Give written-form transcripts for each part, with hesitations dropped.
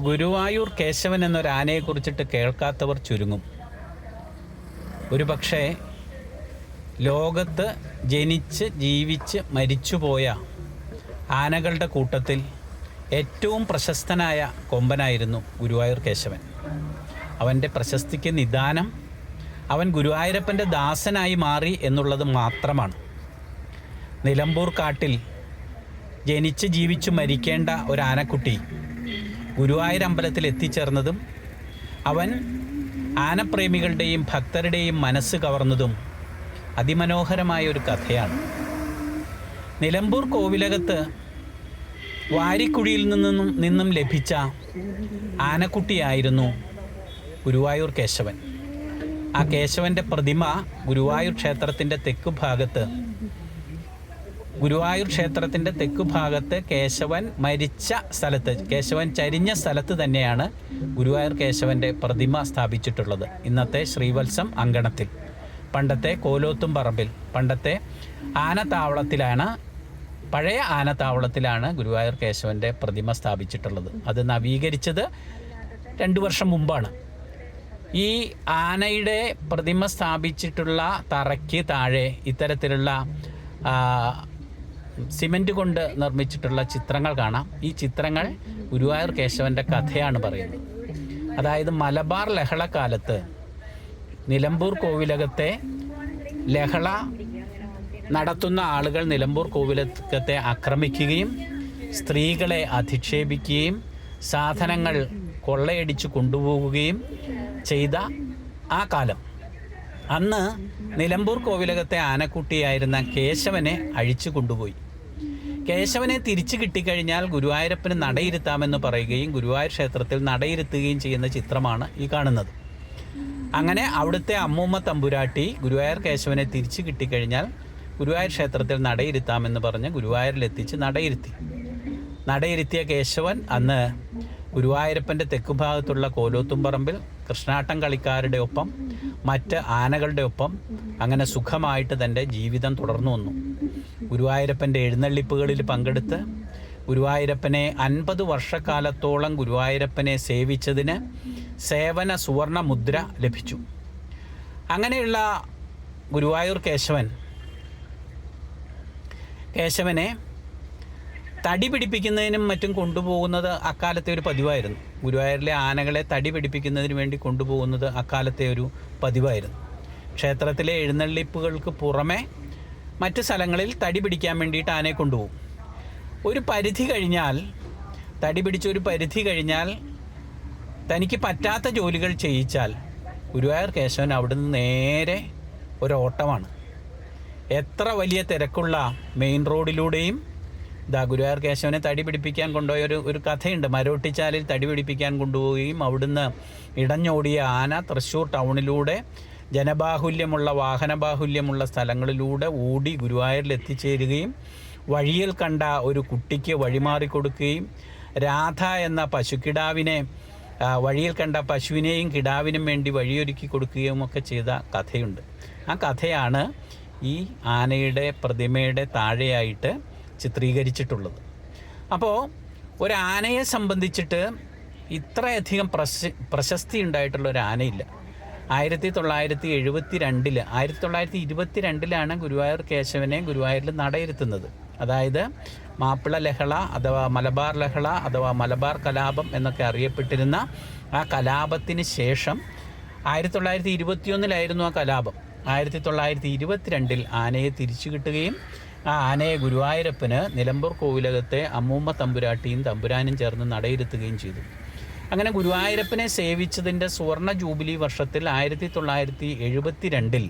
ഗുരുവായൂർ കേശവൻ എന്നൊരു ആനയെക്കുറിച്ചിട്ട് കേൾക്കാത്തവർ ചുരുങ്ങും. ഒരുപക്ഷെ ലോകത്ത് ജനിച്ച് ജീവിച്ച് മരിച്ചുപോയ ആനകളുടെ കൂട്ടത്തിൽ ഏറ്റവും പ്രശസ്തനായ കൊമ്പനായിരുന്നു ഗുരുവായൂർ കേശവൻ. അവൻ്റെ പ്രശസ്തിക്ക് നിദാനം അവൻ ഗുരുവായൂരപ്പൻ്റെ ദാസനായി മാറി എന്നുള്ളത് മാത്രമാണ്. നിലമ്പൂർ കാട്ടിൽ ജനിച്ച് ജീവിച്ചു മരിക്കേണ്ട ഒരു ആനക്കുട്ടി ഗുരുവായൂർ അമ്പലത്തിൽ എത്തിച്ചേർന്നതും അവൻ ആനപ്രേമികളുടെയും ഭക്തരുടെയും മനസ്സ് കവർന്നതും അതിമനോഹരമായ ഒരു കഥയാണ്. നിലമ്പൂർ കോവിലകത്ത് വാരിക്കുഴിയിൽ നിന്നും ലഭിച്ച ആനക്കുട്ടിയായിരുന്നു ഗുരുവായൂർ കേശവൻ. ആ കേശവൻ്റെ പ്രതിമ ഗുരുവായൂർ ക്ഷേത്രത്തിൻ്റെ തെക്കു ഭാഗത്ത് കേശവൻ മരിച്ച സ്ഥലത്ത്, കേശവൻ ചരിഞ്ഞ സ്ഥലത്ത് തന്നെയാണ് ഗുരുവായൂർ കേശവൻ്റെ പ്രതിമ സ്ഥാപിച്ചിട്ടുള്ളത്. ഇന്നത്തെ ശ്രീവത്സം അങ്കണത്തിൽ, പണ്ടത്തെ കോലോത്തും പറമ്പിൽ, പണ്ടത്തെ പഴയ ആനത്താവളത്തിലാണ് ഗുരുവായൂർ കേശവൻ്റെ പ്രതിമ സ്ഥാപിച്ചിട്ടുള്ളത്. അത് നവീകരിച്ചത് 2 വർഷം മുമ്പാണ്. ഈ ആനയുടെ പ്രതിമ സ്ഥാപിച്ചിട്ടുള്ള തറയ്ക്ക് താഴെ ഇത്തരത്തിലുള്ള സിമൻറ്റ് കൊണ്ട് നിർമ്മിച്ചിട്ടുള്ള ചിത്രങ്ങൾ കാണാം. ഈ ചിത്രങ്ങൾ ഗുരുവായൂർ കേശവൻ്റെ കഥയാണ് പറയുന്നത്. അതായത് മലബാർ ലഹളക്കാലത്ത് നിലമ്പൂർ കോവിലകത്തെ ലഹള നടത്തുന്ന ആളുകൾ നിലമ്പൂർ കോവിലകത്തെ ആക്രമിക്കുകയും സ്ത്രീകളെ അധിക്ഷേപിക്കുകയും സാധനങ്ങൾ കൊള്ളയടിച്ച് കൊണ്ടുപോവുകയും ചെയ്ത ആ കാലം. അന്ന് നിലമ്പൂർ കോവിലകത്തെ ആനക്കുട്ടിയായിരുന്ന കേശവനെ അഴിച്ചു കൊണ്ടുപോയി. കേശവനെ തിരിച്ചു കിട്ടിക്കഴിഞ്ഞാൽ ഗുരുവായൂരപ്പന് നടയിരുത്താമെന്ന് പറയുകയും ഗുരുവായൂർ ക്ഷേത്രത്തിൽ നടയിരുത്തുകയും ചെയ്യുന്ന ചിത്രമാണ് ഈ കാണുന്നത്. അങ്ങനെ അവിടുത്തെ അമ്മൂമ്മ തമ്പുരാട്ടി ഗുരുവായൂർ കേശവനെ തിരിച്ചു കിട്ടിക്കഴിഞ്ഞാൽ ഗുരുവായൂർ ക്ഷേത്രത്തിൽ നടയിരുത്താമെന്ന് പറഞ്ഞ് ഗുരുവായൂരിലെത്തിച്ച് നടയിരുത്തിയ കേശവൻ അന്ന് ഗുരുവായൂരപ്പൻ്റെ തെക്കുഭാഗത്തുള്ള കോലോത്തുംപറമ്പിൽ കൃഷ്ണാട്ടം കളിക്കാരുടെ ഒപ്പം മറ്റ് ആനകളുടെ ഒപ്പം അങ്ങനെ സുഖമായിട്ട് തൻ്റെ ജീവിതം തുടർന്നു വന്നു. ഗുരുവായൂരപ്പൻ്റെ എഴുന്നള്ളിപ്പുകളിൽ പങ്കെടുത്ത് ഗുരുവായൂരപ്പനെ 50 വർഷക്കാലത്തോളം ഗുരുവായൂരപ്പനെ സേവിച്ചതിന് സേവന സുവർണ മുദ്ര ലഭിച്ചു. അങ്ങനെയുള്ള ഗുരുവായൂർ കേശവനെ തടി പിടിപ്പിക്കുന്നതിനും മറ്റും കൊണ്ടുപോകുന്നത് അക്കാലത്തെ ഒരു പതിവായിരുന്നു. ഗുരുവായൂരിലെ ആനകളെ തടി പിടിപ്പിക്കുന്നതിന് വേണ്ടി കൊണ്ടുപോകുന്നത് അക്കാലത്തെ ഒരു പതിവായിരുന്നു. ക്ഷേത്രത്തിലെ എഴുന്നള്ളിപ്പുകൾക്ക് പുറമെ മറ്റ് സ്ഥലങ്ങളിൽ തടി പിടിക്കാൻ വേണ്ടിയിട്ട് ആനയെ കൊണ്ടുപോകും. ഒരു പരിധി കഴിഞ്ഞാൽ തനിക്ക് പറ്റാത്ത ജോലികൾ ചെയ്യിച്ചാൽ ഗുരുവായൂർ കേശവൻ അവിടുന്ന് നേരെ ഒരോട്ടമാണ്. എത്ര വലിയ തിരക്കുള്ള മെയിൻ റോഡിലൂടെയും ഗുരുവായൂർ കേശവനെ തടി പിടിപ്പിക്കാൻ കൊണ്ടുപോയ ഒരു കഥയുണ്ട്. മരോട്ടിച്ചാലിൽ തടി പിടിപ്പിക്കാൻ കൊണ്ടുപോവുകയും അവിടുന്ന് ഇടഞ്ഞോടിയ ആന തൃശ്ശൂർ ടൗണിലൂടെ വാഹനബാഹുല്യമുള്ള സ്ഥലങ്ങളിലൂടെ ഓടി ഗുരുവായൂരിൽ എത്തിച്ചേരുകയും വഴിയിൽ കണ്ട ഒരു കുട്ടിക്ക് വഴിമാറിക്കൊടുക്കുകയും രാധ എന്ന വഴിയിൽ കണ്ട പശുവിനെയും കിടാവിനും വേണ്ടി വഴിയൊരുക്കി കൊടുക്കുകയും ഒക്കെ ചെയ്ത കഥയുണ്ട്. ആ കഥയാണ് ഈ ആനയുടെ പ്രതിമയുടെ താഴെയായിട്ട് ചിത്രീകരിച്ചിട്ടുള്ളത്. അപ്പോൾ ഒരു ആനയെ സംബന്ധിച്ചിട്ട് ഇത്രയധികം പ്രശസ്തി ഉണ്ടായിട്ടുള്ള ഒരു ആനയില്ല. 1922 ഗുരുവായൂർ കേശവനെ ഗുരുവായൂരിൽ നടയിരുത്തുന്നത്. അതായത് മാപ്പിള ലഹള അഥവാ മലബാർ ലഹള അഥവാ മലബാർ കലാപം എന്നൊക്കെ അറിയപ്പെട്ടിരുന്ന ആ കലാപത്തിന് ശേഷം 1921 ആ കലാപം. 1922 ആനയെ തിരിച്ചു കിട്ടുകയും ആ ആനയെ ഗുരുവായൂരപ്പന് നിലമ്പൂർ കോവിലകത്തെ അമ്മൂമ്മ തമ്പുരാട്ടിയും തമ്പുരാനും ചേർന്ന് നടയിരുത്തുകയും ചെയ്തു. അങ്ങനെ ഗുരുവായൂരപ്പനെ സേവിച്ചതിൻ്റെ സുവർണ ജൂബിലി വർഷത്തിൽ 1972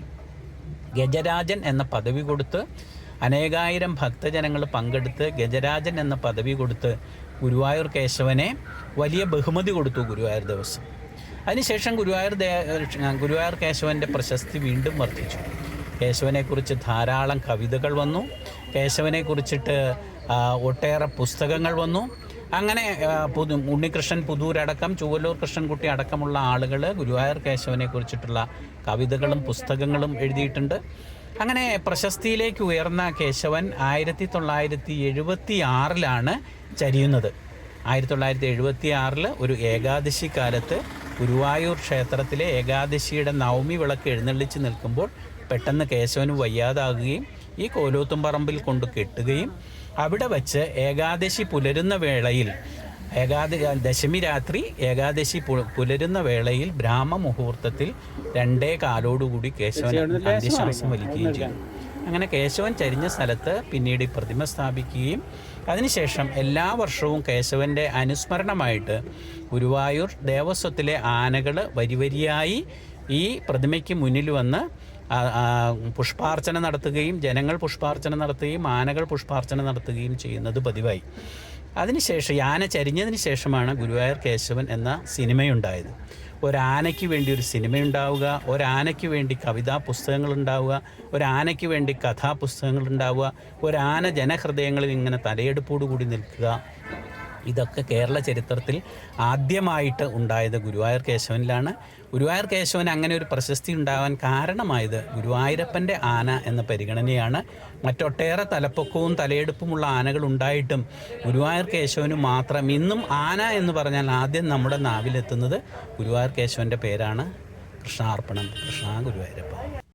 ഗജരാജൻ എന്ന പദവി കൊടുത്ത് അനേകായിരം ഭക്തജനങ്ങൾ പങ്കെടുത്ത് ഗജരാജൻ എന്ന പദവി കൊടുത്ത് ഗുരുവായൂർ കേശവനെ വലിയ ബഹുമതി കൊടുത്തു ഗുരുവായൂർ ദേവസ്വം. അതിനുശേഷം ഗുരുവായൂർ കേശവൻ്റെ പ്രശസ്തി വീണ്ടും വർദ്ധിച്ചു. കേശവനെക്കുറിച്ച് ധാരാളം കവിതകൾ വന്നു. കേശവനെക്കുറിച്ചിട്ട് ഒട്ടേറെ പുസ്തകങ്ങൾ വന്നു. അങ്ങനെ ഉണ്ണികൃഷ്ണൻ പുതൂരടക്കം ചുവല്ലൂർ കൃഷ്ണൻകുട്ടി അടക്കമുള്ള ആളുകൾ ഗുരുവായൂർ കേശവനെ കുറിച്ചിട്ടുള്ള കവിതകളും പുസ്തകങ്ങളും എഴുതിയിട്ടുണ്ട്. അങ്ങനെ പ്രശസ്തിയിലേക്ക് ഉയർന്ന കേശവൻ 1976 ചരിയുന്നത്. 1976 ഒരു ഏകാദശി കാലത്ത് ഗുരുവായൂർ ക്ഷേത്രത്തിലെ ഏകാദശിയുടെ നവമി വിളക്ക് എഴുന്നള്ളിച്ച് നിൽക്കുമ്പോൾ പെട്ടെന്ന് കേശവന് വയ്യാതാകുകയും ഈ കോലൂത്തുംപറമ്പിൽ കൊണ്ട് കെട്ടുകയും അവിടെ വച്ച് ഏകാദശി പുലരുന്ന വേളയിൽ ദശമി രാത്രി ഏകാദശി പുലരുന്ന വേളയിൽ ബ്രാഹ്മ മുഹൂർത്തത്തിൽ 2:15 കേശവൻ അന്ത്യശ്വാസം വലിക്കുകയും ചെയ്തു. അങ്ങനെ കേശവൻ ചരിഞ്ഞ സ്ഥലത്ത് പിന്നീട് ഈ പ്രതിമ സ്ഥാപിക്കുകയും അതിനുശേഷം എല്ലാ വർഷവും കേശവൻ്റെ അനുസ്മരണമായിട്ട് ഗുരുവായൂർ ദേവസ്വത്തിലെ ആനകൾ വരിവരിയായി ഈ പ്രതിമയ്ക്ക് മുന്നിൽ വന്ന് പുഷ്പാർച്ചന നടത്തുകയും ജനങ്ങൾ പുഷ്പാർച്ചന നടത്തുകയും ആനകൾ പുഷ്പാർച്ചന നടത്തുകയും ചെയ്യുന്നത് പതിവായി. അതിനുശേഷം ആന ചരിഞ്ഞതിന് ശേഷമാണ് ഗുരുവായൂർ കേശവൻ എന്ന സിനിമയുണ്ടായത്. ഒരാനയ്ക്ക് വേണ്ടി ഒരു സിനിമയുണ്ടാവുക, ഒരാനയ്ക്ക് വേണ്ടി കവിതാ പുസ്തകങ്ങളുണ്ടാവുക, ഒരാനയ്ക്ക് വേണ്ടി കഥാപുസ്തകങ്ങളുണ്ടാവുക, ഒരാന ജനഹൃദയങ്ങളിൽ ഇങ്ങനെ തലയെടുപ്പോടുകൂടി നിൽക്കുക. ഇതൊക്കെ കേരള ചരിത്രത്തിൽ ആദ്യമായിട്ട് ഉണ്ടായത് ഗുരുവായൂർ കേശവനിലാണ്. ഗുരുവായൂർ കേശവൻ അങ്ങനെ ഒരു പ്രശസ്തി ഉണ്ടാകാൻ കാരണമായത് ഗുരുവായൂരപ്പൻ്റെ ആന എന്ന പരിഗണനയാണ്. മറ്റൊട്ടേറെ തലപ്പൊക്കവും തലയെടുപ്പുമുള്ള ആനകൾ ഉണ്ടായിട്ടും ഗുരുവായൂർ കേശവന് മാത്രം ഇന്നും ആന എന്ന് പറഞ്ഞാൽ ആദ്യം നമ്മുടെ നാവിലെത്തുന്നത് ഗുരുവായൂർ കേശവൻ്റെ പേരാണ്. കൃഷ്ണാർപ്പണം. കൃഷ്ണ ഗുരുവായൂരപ്പ.